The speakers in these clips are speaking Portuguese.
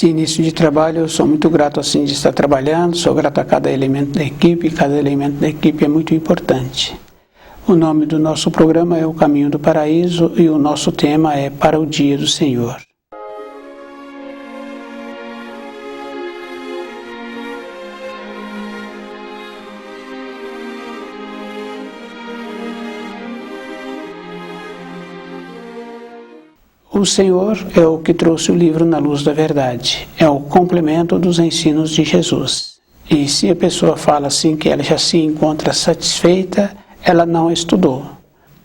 Nesse início de trabalho, eu sou muito grato assim de estar trabalhando, sou grato a cada elemento da equipe, cada elemento da equipe é muito importante. O nome do nosso programa é O Caminho do Paraíso e o nosso tema é Para o Dia do Senhor. O Senhor é o que trouxe o livro na luz da verdade, é o complemento dos ensinos de Jesus. E se a pessoa fala assim que ela já se encontra satisfeita, ela não estudou.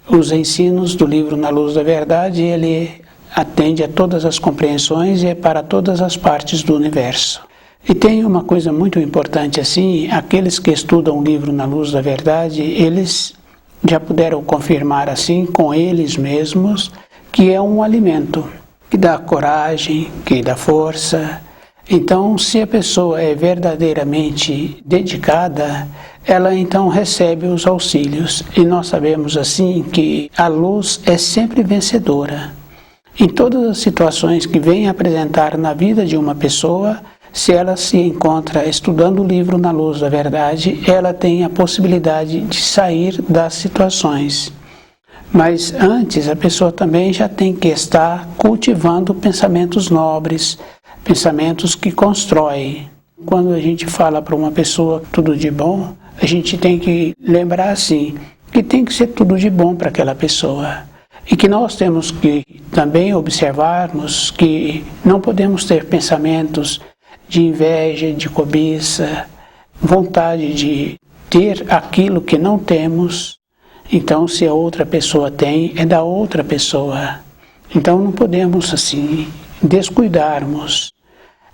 Os ensinos do livro na luz da verdade, ele atende a todas as compreensões e é para todas as partes do universo. E tem uma coisa muito importante assim, aqueles que estudam o livro na luz da verdade, eles já puderam confirmar assim com eles mesmos que é um alimento que dá coragem, que dá força. Então, se a pessoa é verdadeiramente dedicada, ela então recebe os auxílios. E nós sabemos assim que a luz é sempre vencedora. Em todas as situações que vem apresentar na vida de uma pessoa, se ela se encontra estudando o livro na luz da verdade, ela tem a possibilidade de sair das situações. Mas antes, a pessoa também já tem que estar cultivando pensamentos nobres, pensamentos que constroem. Quando a gente fala para uma pessoa tudo de bom, a gente tem que lembrar assim, que tem que ser tudo de bom para aquela pessoa. E que nós temos que também observarmos que não podemos ter pensamentos de inveja, de cobiça, vontade de ter aquilo que não temos. Então, se a outra pessoa tem, é da outra pessoa. Então, não podemos, assim, descuidarmos.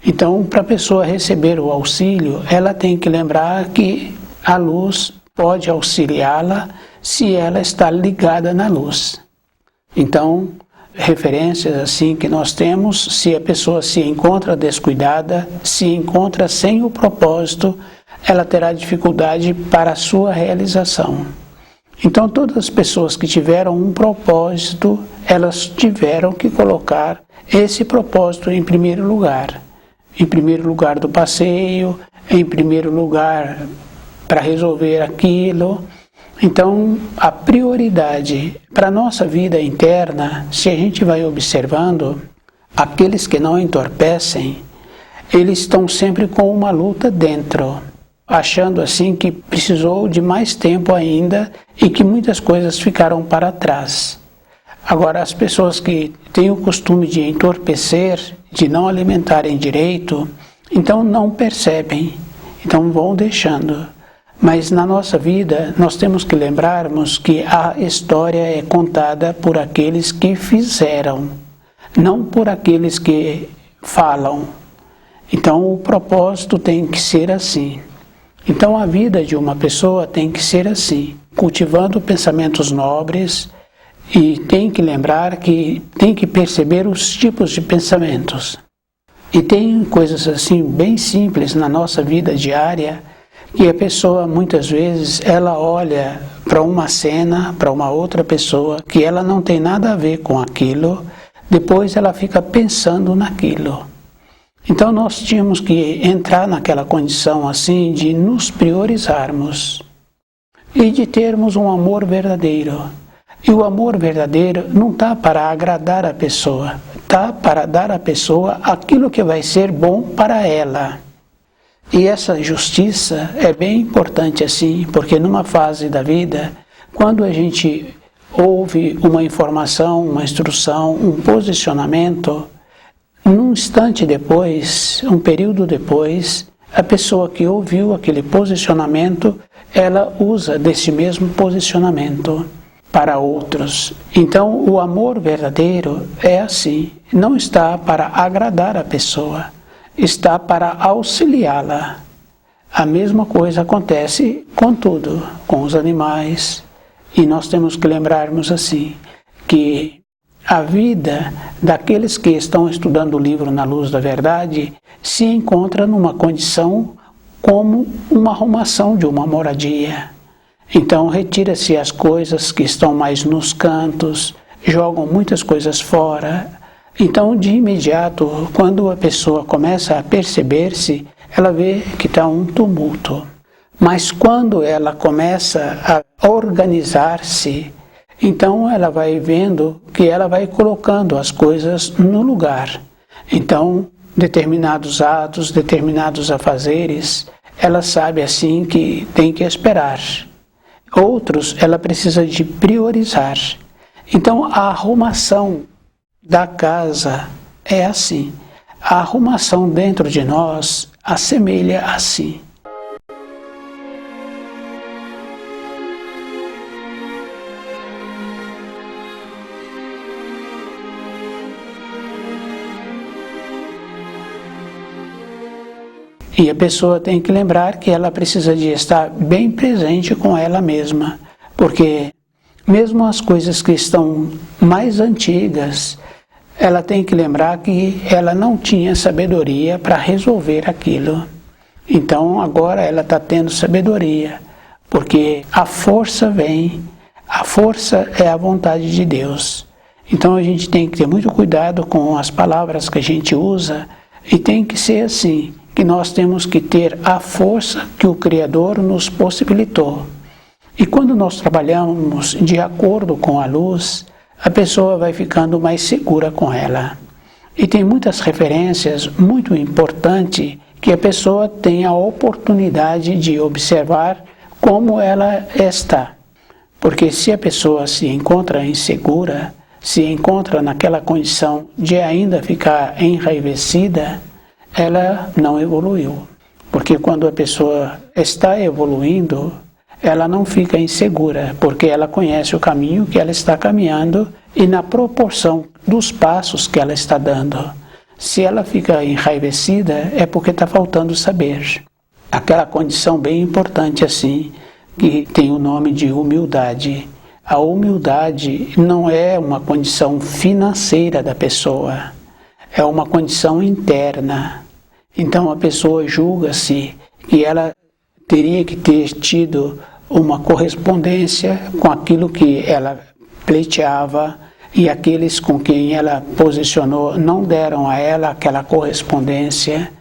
Então, para a pessoa receber o auxílio, ela tem que lembrar que a luz pode auxiliá-la se ela está ligada na luz. Então, referências assim que nós temos, se a pessoa se encontra descuidada, se encontra sem o propósito, ela terá dificuldade para a sua realização. Então, todas as pessoas que tiveram um propósito, elas tiveram que colocar esse propósito em primeiro lugar. Em primeiro lugar do passeio, em primeiro lugar para resolver aquilo. Então, a prioridade para a nossa vida interna, se a gente vai observando, aqueles que não entorpecem, eles estão sempre com uma luta dentro, achando assim que precisou de mais tempo ainda e que muitas coisas ficaram para trás. Agora, as pessoas que têm o costume de entorpecer, de não alimentarem direito, então não percebem, então vão deixando. Mas na nossa vida, nós temos que lembrarmos que a história é contada por aqueles que fizeram, não por aqueles que falam. Então, o propósito tem que ser assim. Então, a vida de uma pessoa tem que ser assim, cultivando pensamentos nobres e tem que lembrar que tem que perceber os tipos de pensamentos. E tem coisas assim bem simples na nossa vida diária que a pessoa muitas vezes ela olha para uma cena, para uma outra pessoa que ela não tem nada a ver com aquilo, depois ela fica pensando naquilo. Então nós tínhamos que entrar naquela condição assim de nos priorizarmos e de termos um amor verdadeiro. E o amor verdadeiro não está para agradar a pessoa, está para dar à pessoa aquilo que vai ser bom para ela. E essa justiça é bem importante assim, porque numa fase da vida, quando a gente ouve uma informação, uma instrução, um posicionamento, num instante depois, um período depois, a pessoa que ouviu aquele posicionamento, ela usa desse mesmo posicionamento para outros. Então, o amor verdadeiro é assim, não está para agradar a pessoa, está para auxiliá-la. A mesma coisa acontece com tudo, com os animais, e nós temos que lembrarmos assim, que a vida daqueles que estão estudando o livro na luz da verdade se encontra numa condição como uma arrumação de uma moradia. Então retira-se as coisas que estão mais nos cantos, jogam muitas coisas fora, Então, de imediato, quando a pessoa começa a perceber-se, ela vê que está um tumulto. Mas quando ela começa a organizar-se, então ela vai vendo que ela vai colocando as coisas no lugar. Então, determinados atos, determinados afazeres, ela sabe assim que tem que esperar. Outros, ela precisa de priorizar. Então, a arrumação da casa é assim. A arrumação dentro de nós assemelha assim. E a pessoa tem que lembrar que ela precisa de estar bem presente com ela mesma, porque mesmo as coisas que estão mais antigas, ela tem que lembrar que ela não tinha sabedoria para resolver aquilo. Então agora ela está tendo sabedoria, porque a força vem, a força é a vontade de Deus. Então a gente tem que ter muito cuidado com as palavras que a gente usa, e tem que ser assim, que nós temos que ter a força que o Criador nos possibilitou. E quando nós trabalhamos de acordo com a luz, a pessoa vai ficando mais segura com ela. E tem muitas referências muito importantes que a pessoa tem a oportunidade de observar como ela está. Porque se a pessoa se encontra insegura, se encontra naquela condição de ainda ficar enraivecida, ela não evoluiu. Porque quando a pessoa está evoluindo, ela não fica insegura, porque ela conhece o caminho que ela está caminhando e na proporção dos passos que ela está dando. Se ela fica enraivecida, é porque está faltando saber. Aquela condição bem importante assim, que tem o nome de humildade. A humildade não é uma condição financeira da pessoa, é uma condição interna. Então a pessoa julga-se que ela teria que ter tido uma correspondência com aquilo que ela pleiteava e aqueles com quem ela posicionou não deram a ela aquela correspondência,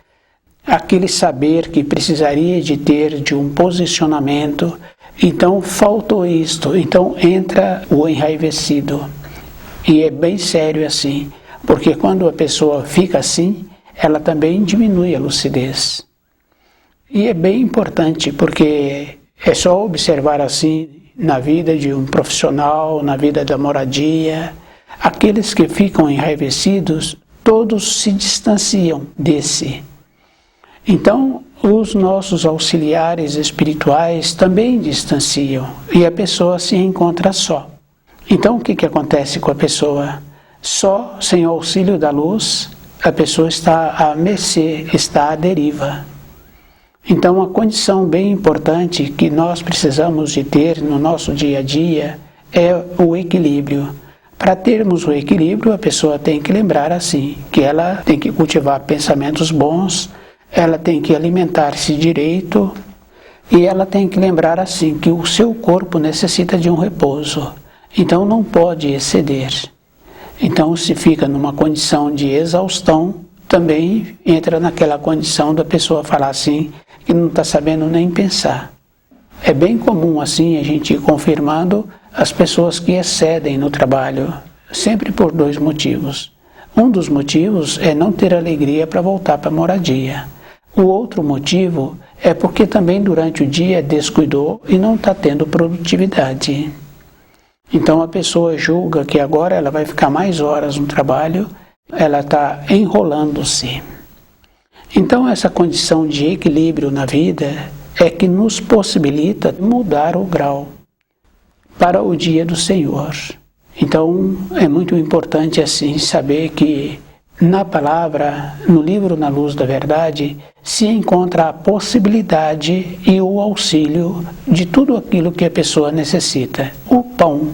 aquele saber que precisaria de ter de um posicionamento. Então faltou isto, então entra o enraivecido. E é bem sério assim, porque quando a pessoa fica assim, ela também diminui a lucidez. E é bem importante, porque é só observar assim na vida de um profissional, na vida da moradia, aqueles que ficam enraivecidos, todos se distanciam desse. Então, os nossos auxiliares espirituais também distanciam e a pessoa se encontra só. Então, o que acontece com a pessoa? Só, sem o auxílio da luz, a pessoa está à mercê, está à deriva. Então, uma condição bem importante que nós precisamos de ter no nosso dia a dia é o equilíbrio. Para termos o equilíbrio, a pessoa tem que lembrar assim, que ela tem que cultivar pensamentos bons, ela tem que alimentar-se direito e ela tem que lembrar assim que o seu corpo necessita de um repouso, então não pode exceder. Então se fica numa condição de exaustão, também entra naquela condição da pessoa falar assim, que não está sabendo nem pensar. É bem comum assim a gente ir confirmando as pessoas que excedem no trabalho, sempre por dois motivos. Um dos motivos é não ter alegria para voltar para a moradia. O outro motivo é porque também durante o dia descuidou e não está tendo produtividade. Então a pessoa julga que agora ela vai ficar mais horas no trabalho, ela está enrolando-se. Então essa condição de equilíbrio na vida é que nos possibilita mudar o grau para o dia do Senhor. Então é muito importante assim saber que na palavra, no livro Na Luz da Verdade, se encontra a possibilidade e o auxílio de tudo aquilo que a pessoa necessita. O pão.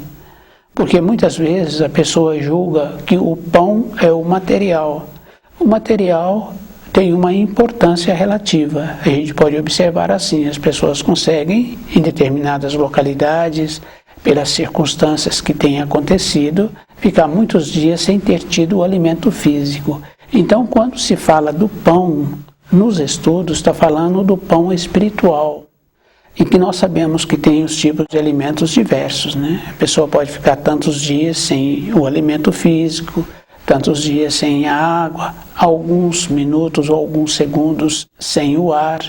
Porque muitas vezes a pessoa julga que o pão é o material. O material tem uma importância relativa. A gente pode observar assim, as pessoas conseguem, em determinadas localidades, pelas circunstâncias que têm acontecido, ficar muitos dias sem ter tido o alimento físico. Então, quando se fala do pão nos estudos, está falando do pão espiritual, e que nós sabemos que tem os tipos de alimentos diversos, né? A pessoa pode ficar tantos dias sem o alimento físico, tantos dias sem a água, alguns minutos ou alguns segundos sem o ar,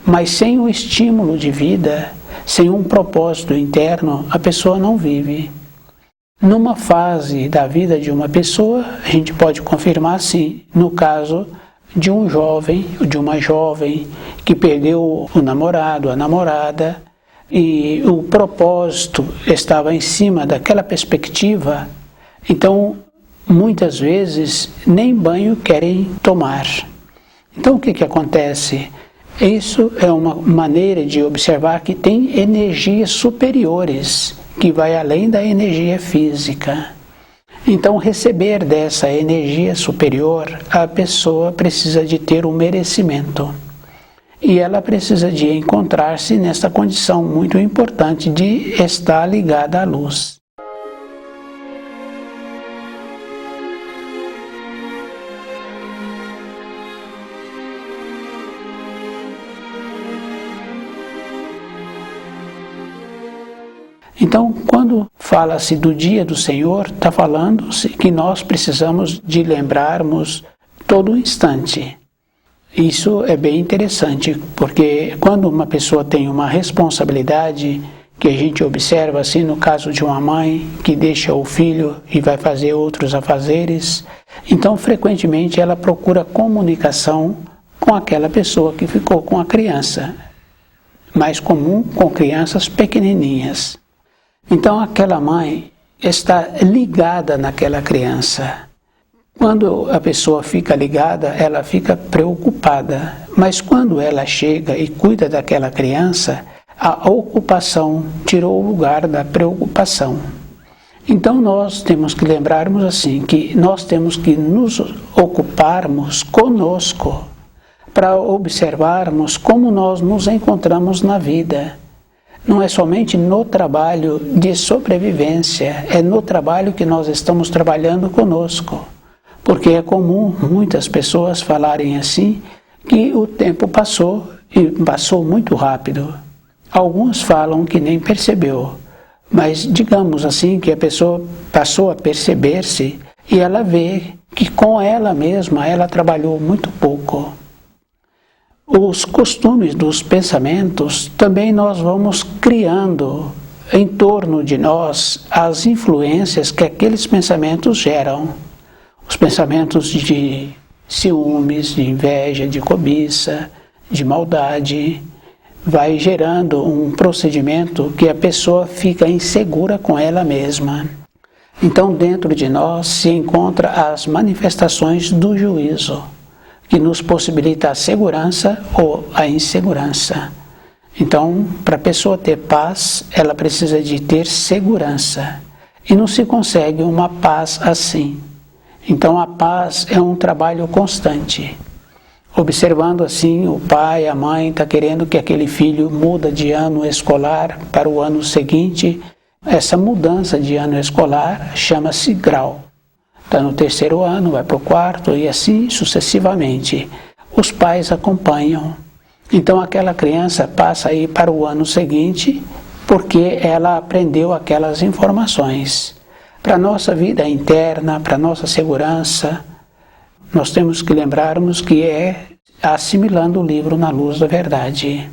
mas sem o estímulo de vida, sem um propósito interno, a pessoa não vive. Numa fase da vida de uma pessoa, a gente pode confirmar sim, no caso de um jovem, de uma jovem que perdeu o namorado, a namorada, e o propósito estava em cima daquela perspectiva, então muitas vezes nem banho querem tomar. Então o que acontece? Isso é uma maneira de observar que tem energias superiores, que vai além da energia física. Então, receber dessa energia superior, a pessoa precisa de ter um merecimento. E ela precisa de encontrar-se nessa condição muito importante de estar ligada à luz. Então, quando fala-se do dia do Senhor, está falando que nós precisamos de lembrarmos todo instante. Isso é bem interessante, porque quando uma pessoa tem uma responsabilidade, que a gente observa assim no caso de uma mãe que deixa o filho e vai fazer outros afazeres, então frequentemente ela procura comunicação com aquela pessoa que ficou com a criança, mais comum com crianças pequenininhas. Então aquela mãe está ligada naquela criança. Quando a pessoa fica ligada, ela fica preocupada. Mas quando ela chega e cuida daquela criança, a ocupação tirou o lugar da preocupação. Então nós temos que lembrarmos assim, que nós temos que nos ocuparmos conosco, para observarmos como nós nos encontramos na vida. Não é somente no trabalho de sobrevivência, é no trabalho que nós estamos trabalhando conosco. Porque é comum muitas pessoas falarem assim, que o tempo passou e passou muito rápido. Alguns falam que nem percebeu, mas digamos assim que a pessoa passou a perceber-se e ela vê que com ela mesma ela trabalhou muito pouco. Os costumes dos pensamentos também nós vamos criando em torno de nós as influências que aqueles pensamentos geram. Os pensamentos de ciúmes, de inveja, de cobiça, de maldade, vai gerando um procedimento que a pessoa fica insegura com ela mesma. Então dentro de nós se encontra as manifestações do juízo, que nos possibilita a segurança ou a insegurança. Então, para a pessoa ter paz, ela precisa de ter segurança. E não se consegue uma paz assim. Então, a paz é um trabalho constante. Observando assim, o pai, a mãe está querendo que aquele filho muda de ano escolar para o ano seguinte. Essa mudança de ano escolar chama-se grau. Está no terceiro ano, vai para o quarto e assim sucessivamente. Os pais acompanham. Então aquela criança passa aí para o ano seguinte porque ela aprendeu aquelas informações. Para a nossa vida interna, para a nossa segurança, nós temos que lembrarmos que é assimilando o livro na luz da verdade.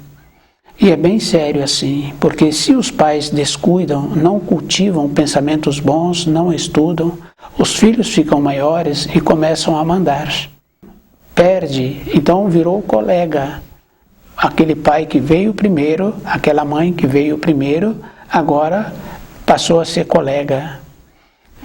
E é bem sério assim, porque se os pais descuidam, não cultivam pensamentos bons, não estudam, os filhos ficam maiores e começam a mandar. Perde, então virou colega. Aquele pai que veio primeiro, aquela mãe que veio primeiro, agora passou a ser colega.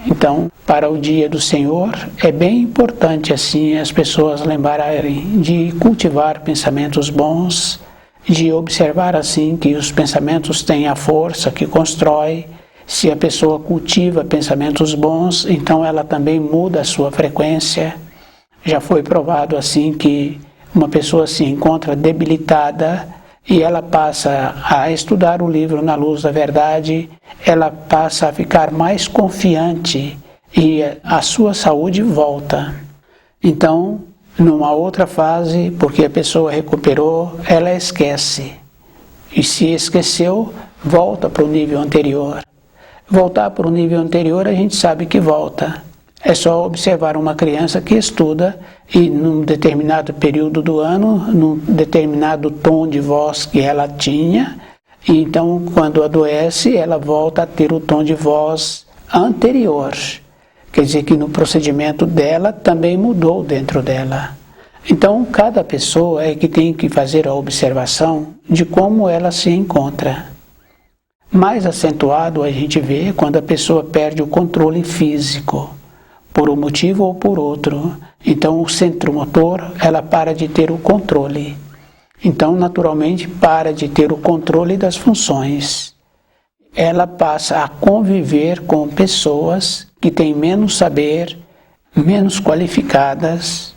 Então, para o dia do Senhor, é bem importante assim as pessoas lembrarem de cultivar pensamentos bons, de observar assim que os pensamentos têm a força que constrói. Se a pessoa cultiva pensamentos bons, então ela também muda a sua frequência. Já foi provado assim que uma pessoa se encontra debilitada e ela passa a estudar o livro na luz da verdade, ela passa a ficar mais confiante e a sua saúde volta. Então, numa outra fase, porque a pessoa recuperou, ela esquece. E se esqueceu, volta para o nível anterior. Voltar para o nível anterior, a gente sabe que volta. É só observar uma criança que estuda e num determinado período do ano, num determinado tom de voz que ela tinha, e então quando adoece, ela volta a ter o tom de voz anterior. Quer dizer que no procedimento dela também mudou dentro dela. Então cada pessoa é que tem que fazer a observação de como ela se encontra. Mais acentuado a gente vê quando a pessoa perde o controle físico, por um motivo ou por outro. Então o centro motor, ela para de ter o controle. Então naturalmente para de ter o controle das funções. Ela passa a conviver com pessoas que têm menos saber, menos qualificadas,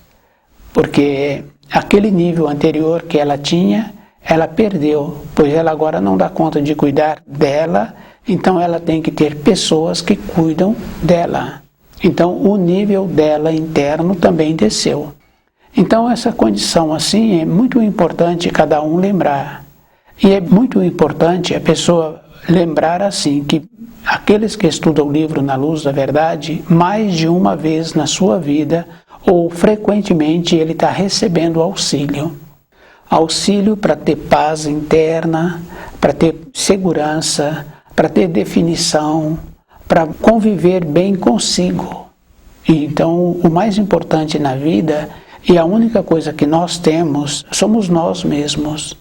porque aquele nível anterior que ela tinha, ela perdeu, pois ela agora não dá conta de cuidar dela, então ela tem que ter pessoas que cuidam dela. Então o nível dela interno também desceu. Então essa condição assim é muito importante cada um lembrar. E é muito importante a pessoa lembrar assim que aqueles que estudam o livro Na Luz da Verdade, mais de uma vez na sua vida, ou frequentemente ele está recebendo auxílio. Auxílio para ter paz interna, para ter segurança, para ter definição, para conviver bem consigo. E então, o mais importante na vida, e a única coisa que nós temos, somos nós mesmos.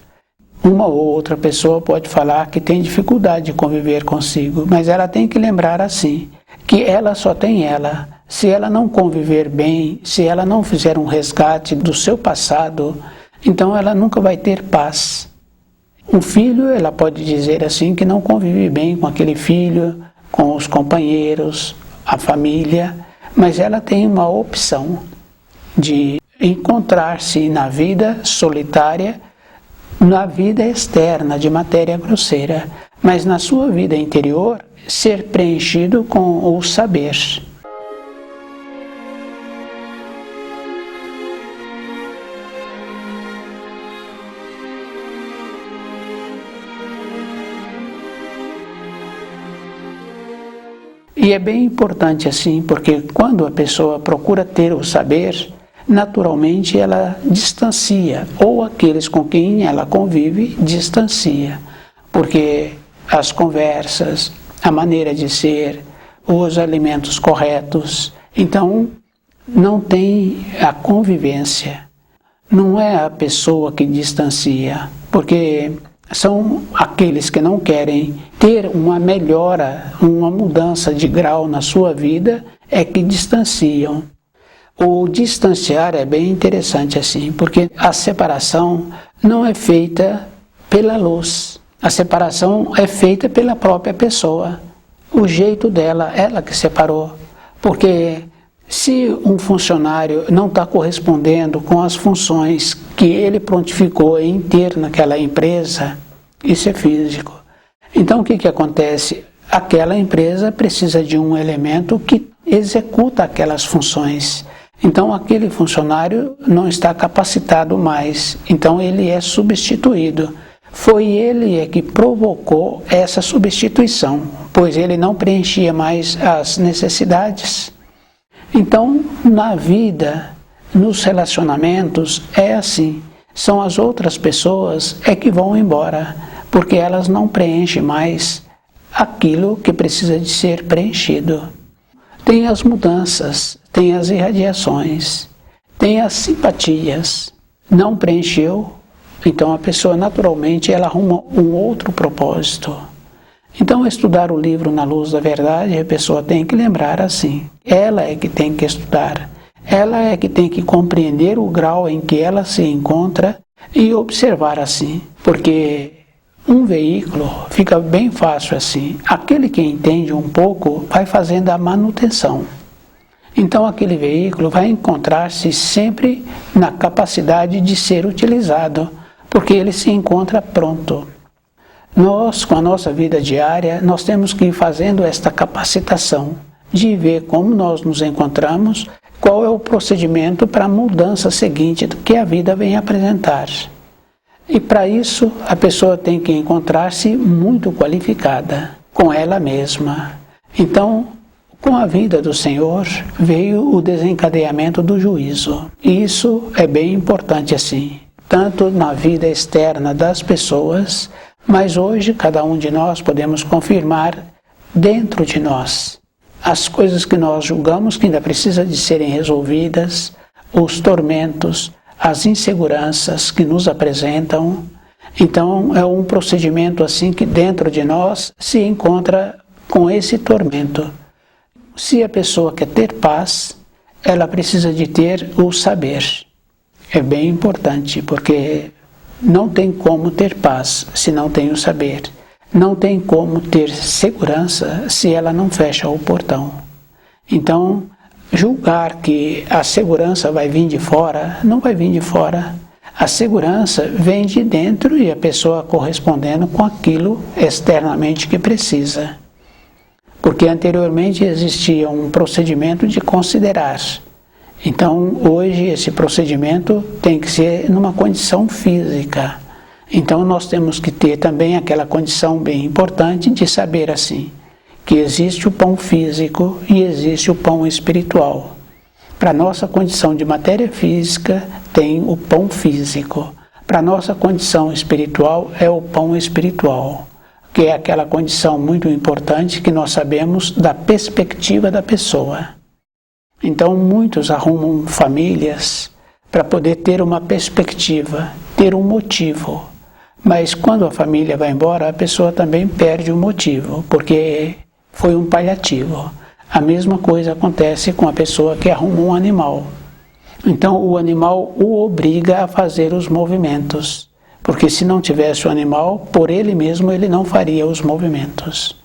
Uma ou outra pessoa pode falar que tem dificuldade de conviver consigo, mas ela tem que lembrar assim, que ela só tem ela. Se ela não conviver bem, se ela não fizer um resgate do seu passado, então ela nunca vai ter paz. Um filho, ela pode dizer assim, que não convive bem com aquele filho, com os companheiros, a família, mas ela tem uma opção de encontrar-se na vida solitária, na vida externa de matéria grosseira, mas na sua vida interior ser preenchido com o saber. E é bem importante assim, porque quando a pessoa procura ter o saber, naturalmente ela distancia, ou aqueles com quem ela convive distancia, porque as conversas, a maneira de ser, os alimentos corretos, então não tem a convivência. Não é a pessoa que distancia, porque são aqueles que não querem ter uma melhora, uma mudança de grau na sua vida, é que distanciam. O distanciar é bem interessante assim, porque a separação não é feita pela luz. A separação é feita pela própria pessoa. O jeito dela, ela que separou. Porque se um funcionário não está correspondendo com as funções que ele prontificou em ter naquela empresa, isso é físico. Então o que acontece? Aquela empresa precisa de um elemento que executa aquelas funções. Então aquele funcionário não está capacitado mais, então ele é substituído. Foi ele que provocou essa substituição, pois ele não preenchia mais as necessidades. Então, na vida, nos relacionamentos, é assim. São as outras pessoas que vão embora, porque elas não preenchem mais aquilo que precisa de ser preenchido. Tem as mudanças, tem as irradiações, tem as simpatias. Não preencheu, então a pessoa naturalmente ela arruma um outro propósito. Então, estudar o livro Na Luz da Verdade, a pessoa tem que lembrar assim. Ela é que tem que estudar. Ela é que tem que compreender o grau em que ela se encontra e observar assim. Porque um veículo fica bem fácil assim. Aquele que entende um pouco vai fazendo a manutenção. Então, aquele veículo vai encontrar-se sempre na capacidade de ser utilizado, porque ele se encontra pronto. Nós, com a nossa vida diária, nós temos que ir fazendo esta capacitação de ver como nós nos encontramos, qual é o procedimento para a mudança seguinte que a vida vem apresentar. E para isso, a pessoa tem que encontrar-se muito qualificada com ela mesma. Então, com a vinda do Senhor, veio o desencadeamento do juízo. E isso é bem importante assim, tanto na vida externa das pessoas, mas hoje cada um de nós podemos confirmar dentro de nós as coisas que nós julgamos que ainda precisam de serem resolvidas, os tormentos, as inseguranças que nos apresentam. Então é um procedimento assim que dentro de nós se encontra com esse tormento. Se a pessoa quer ter paz, ela precisa de ter o saber. É bem importante, porque não tem como ter paz se não tem o saber. Não tem como ter segurança se ela não fecha o portão. Então, julgar que a segurança vai vir de fora, não vai vir de fora. A segurança vem de dentro e a pessoa correspondendo com aquilo externamente que precisa. Porque anteriormente existia um procedimento de considerar. Então, hoje esse procedimento tem que ser numa condição física. Então, nós temos que ter também aquela condição bem importante de saber assim, que existe o pão físico e existe o pão espiritual. Para a nossa condição de matéria física, tem o pão físico. Para a nossa condição espiritual, é o pão espiritual, que é aquela condição muito importante que nós sabemos da perspectiva da pessoa. Então, muitos arrumam famílias para poder ter uma perspectiva, ter um motivo. Mas quando a família vai embora, a pessoa também perde o motivo, porque foi um paliativo. A mesma coisa acontece com a pessoa que arruma um animal. Então o animal o obriga a fazer os movimentos, porque se não tivesse o animal, por ele mesmo ele não faria os movimentos.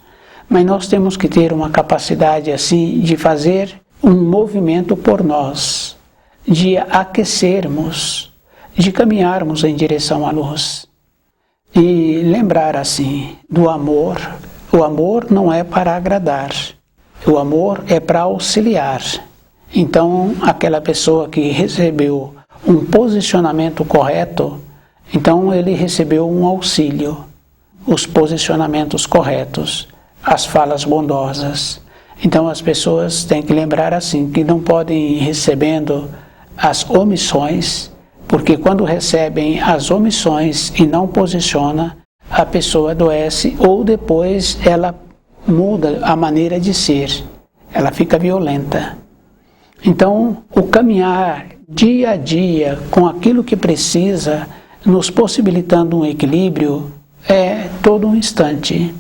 Mas nós temos que ter uma capacidade assim de fazer um movimento por nós, de aquecermos, de caminharmos em direção à luz. E lembrar assim do amor. O amor não é para agradar, o amor é para auxiliar. Então, aquela pessoa que recebeu um posicionamento correto, então ele recebeu um auxílio, os posicionamentos corretos, as falas bondosas. Então as pessoas têm que lembrar assim, que não podem ir recebendo as omissões, porque quando recebem as omissões e não posiciona, a pessoa adoece ou depois ela muda a maneira de ser, ela fica violenta. Então, o caminhar dia a dia com aquilo que precisa, nos possibilitando um equilíbrio, é todo um instante.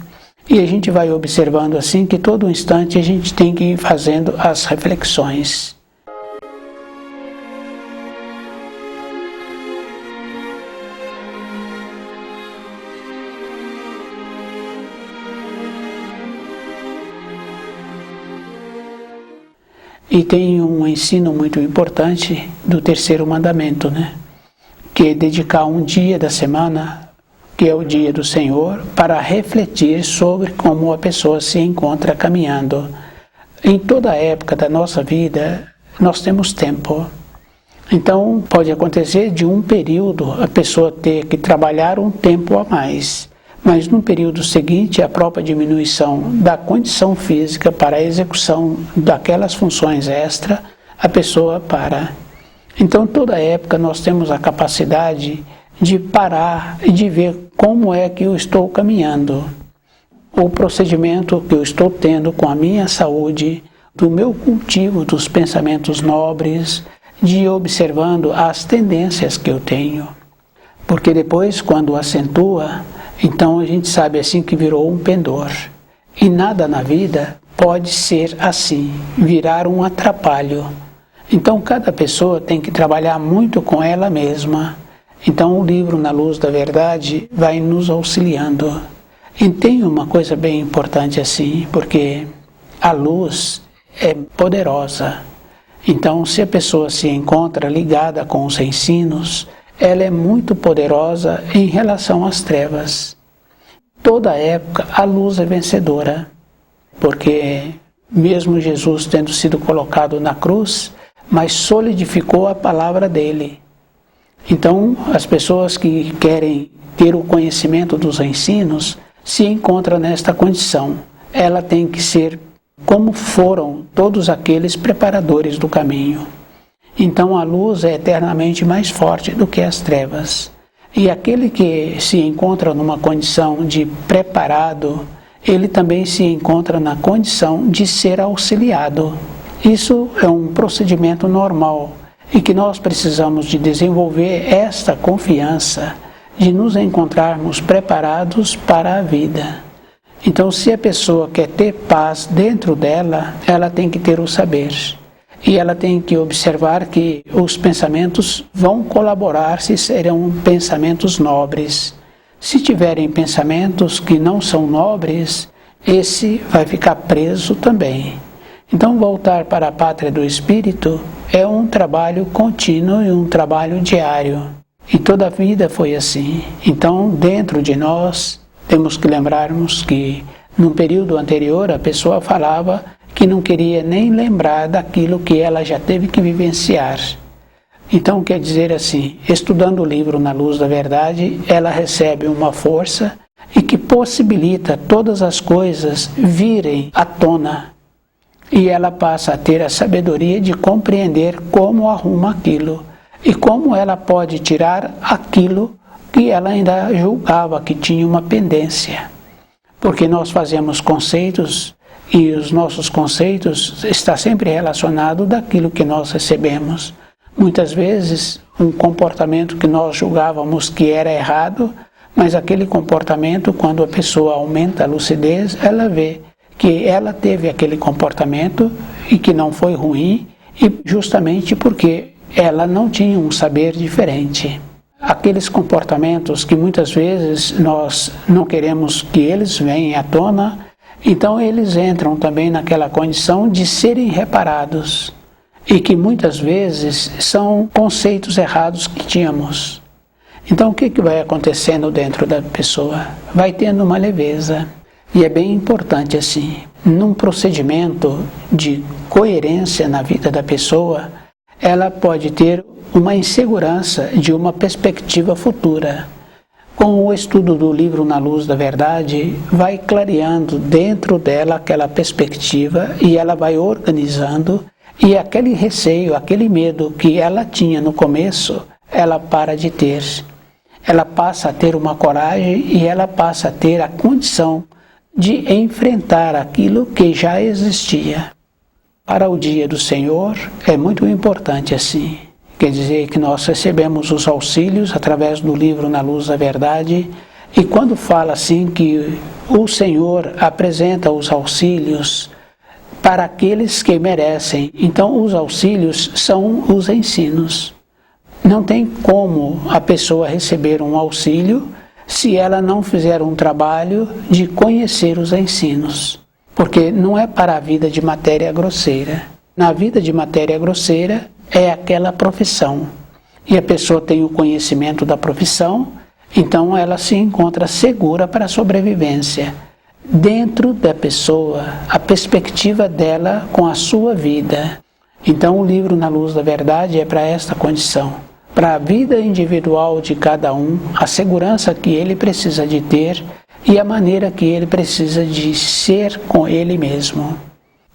E a gente vai observando assim que todo um instante a gente tem que ir fazendo as reflexões. E tem um ensino muito importante do terceiro mandamento, né? Que é dedicar um dia da semana, que é o dia do Senhor, para refletir sobre como a pessoa se encontra caminhando. Em toda a época da nossa vida, nós temos tempo. Então, pode acontecer de um período a pessoa ter que trabalhar um tempo a mais. Mas no período seguinte, a própria diminuição da condição física para a execução daquelas funções extra, a pessoa para. Então, toda época nós temos a capacidade de parar e de ver como é que eu estou caminhando. O procedimento que eu estou tendo com a minha saúde, do meu cultivo dos pensamentos nobres, de ir observando as tendências que eu tenho. Porque depois, quando acentua, então a gente sabe assim que virou um pendor. E nada na vida pode ser assim, virar um atrapalho. Então cada pessoa tem que trabalhar muito com ela mesma. Então o livro Na Luz da Verdade vai nos auxiliando. E tem uma coisa bem importante assim, porque a luz é poderosa. Então se a pessoa se encontra ligada com os ensinos, ela é muito poderosa em relação às trevas. Toda época a luz é vencedora, porque mesmo Jesus tendo sido colocado na cruz, mas solidificou a palavra dele. Então, as pessoas que querem ter o conhecimento dos ensinos se encontram nesta condição. Ela tem que ser como foram todos aqueles preparadores do caminho. Então, a luz é eternamente mais forte do que as trevas. E aquele que se encontra numa condição de preparado, ele também se encontra na condição de ser auxiliado. Isso é um procedimento normal e que nós precisamos de desenvolver esta confiança de nos encontrarmos preparados para a vida. Então, se a pessoa quer ter paz dentro dela, ela tem que ter o saber. E ela tem que observar que os pensamentos vão colaborar se serão pensamentos nobres. Se tiverem pensamentos que não são nobres, esse vai ficar preso também. Então, voltar para a pátria do espírito é um trabalho contínuo e um trabalho diário. E toda a vida foi assim. Então, dentro de nós, temos que lembrarmos que, num período anterior, a pessoa falava que não queria nem lembrar daquilo que ela já teve que vivenciar. Então, quer dizer assim, estudando o livro Na Luz da Verdade, ela recebe uma força e que possibilita todas as coisas virem à tona. E ela passa a ter a sabedoria de compreender como arruma aquilo e como ela pode tirar aquilo que ela ainda julgava que tinha uma pendência. Porque nós fazemos conceitos e os nossos conceitos estão sempre relacionados daquilo que nós recebemos. Muitas vezes, um comportamento que nós julgávamos que era errado, mas aquele comportamento, quando a pessoa aumenta a lucidez, ela vê que ela teve aquele comportamento e que não foi ruim, e justamente porque ela não tinha um saber diferente. Aqueles comportamentos que muitas vezes nós não queremos que eles venham à tona, então eles entram também naquela condição de serem reparados, e que muitas vezes são conceitos errados que tínhamos. Então o que vai acontecendo dentro da pessoa? Vai tendo uma leveza. E é bem importante assim, num procedimento de coerência na vida da pessoa, ela pode ter uma insegurança de uma perspectiva futura. Com o estudo do livro Na Luz da Verdade, vai clareando dentro dela aquela perspectiva e ela vai organizando, e aquele receio, aquele medo que ela tinha no começo, ela para de ter. Ela passa a ter uma coragem e ela passa a ter a condição de enfrentar aquilo que já existia. Para o dia do Senhor é muito importante assim. Quer dizer que nós recebemos os auxílios através do livro Na Luz da Verdade, e quando fala assim que o Senhor apresenta os auxílios para aqueles que merecem, então os auxílios são os ensinos. Não tem como a pessoa receber um auxílio se ela não fizer um trabalho de conhecer os ensinos. Porque não é para a vida de matéria grosseira. Na vida de matéria grosseira é aquela profissão. E a pessoa tem o conhecimento da profissão, então ela se encontra segura para a sobrevivência. Dentro da pessoa, a perspectiva dela com a sua vida. Então o livro Na Luz da Verdade é para esta condição. Para a vida individual de cada um, a segurança que ele precisa de ter e a maneira que ele precisa de ser com ele mesmo.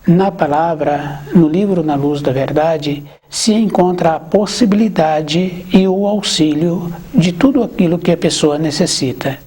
Na palavra, no livro Na Luz da Verdade, se encontra a possibilidade e o auxílio de tudo aquilo que a pessoa necessita.